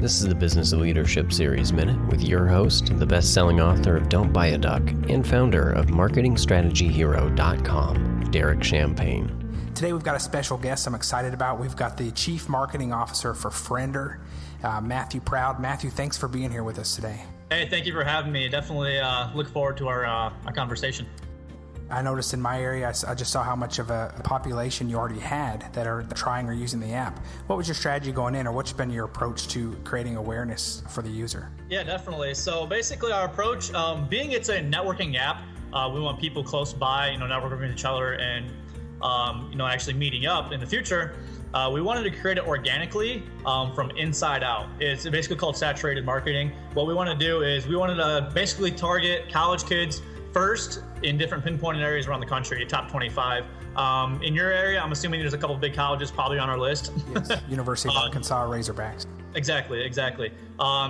This is the Business of Leadership Series Minute with your host, the best-selling author of Don't Buy a Duck and founder of MarketingStrategyHero.com, Derek Champagne. Today we've got a special guest I'm excited about. We've got the Chief Marketing Officer for Friender, Mathew Proud. Mathew, thanks for being here with us today. Hey, thank you for having me. Definitely look forward to our conversation. I noticed in my area, I just saw how much of a population you already had that are trying or using the app. What was your strategy going in, or what's been your approach to creating awareness for the user? Yeah, definitely. So basically our approach, being it's a networking app, we want people close by, networking with each other and, actually meeting up in the future. We wanted to create it organically from inside out. It's basically called saturated marketing. What we want to do is we wanted to basically target college kids first in different pinpointed areas around the country, top 25. In your area, I'm assuming there's a couple of big colleges probably on our list. Yes, University of Arkansas Razorbacks. Exactly.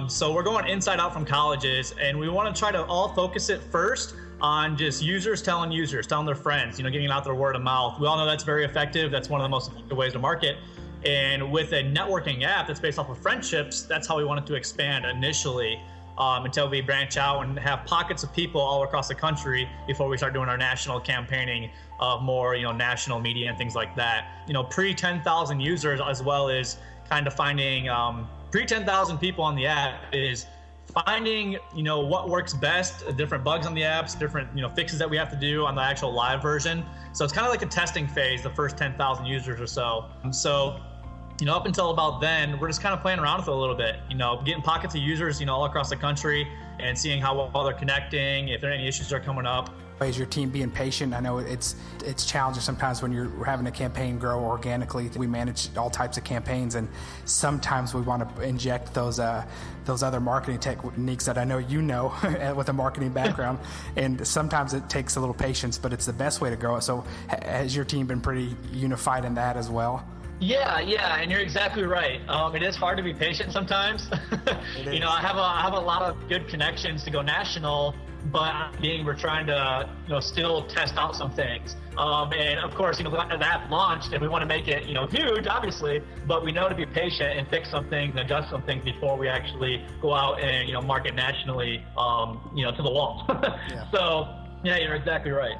So we're going inside out from colleges, and we want to try to all focus it first on just users telling their friends, getting out their word of mouth. We all know that's very effective. That's one of the most effective ways to market. And with a networking app that's based off of friendships, that's how we wanted to expand initially. Until we branch out and have pockets of people all across the country before we start doing our national campaigning of more, national media and things like that. Pre 10,000 users, as well as kind of finding pre 10,000 people on the app is finding, what works best, different bugs on the apps, different, fixes that we have to do on the actual live version. So it's kind of like a testing phase, the first 10,000 users or so. Up until about then, we're just kind of playing around with it a little bit, getting pockets of users, all across the country and seeing how well they're connecting, if there are any issues that are coming up. Is your team being patient? I know it's challenging sometimes when you're having a campaign grow organically. We manage all types of campaigns, and sometimes we want to inject those other marketing techniques that I know with a marketing background. And sometimes it takes a little patience, but it's the best way to grow it. So has your team been pretty unified in that as well? Yeah, and you're exactly right. It is hard to be patient sometimes. I have a lot of good connections to go national, but we're trying to still test out some things. And of course, the app launched and we want to make it huge, obviously, but we know to be patient and fix some things and adjust some things before we actually go out and market nationally to the wall. Yeah. So yeah, you're exactly right.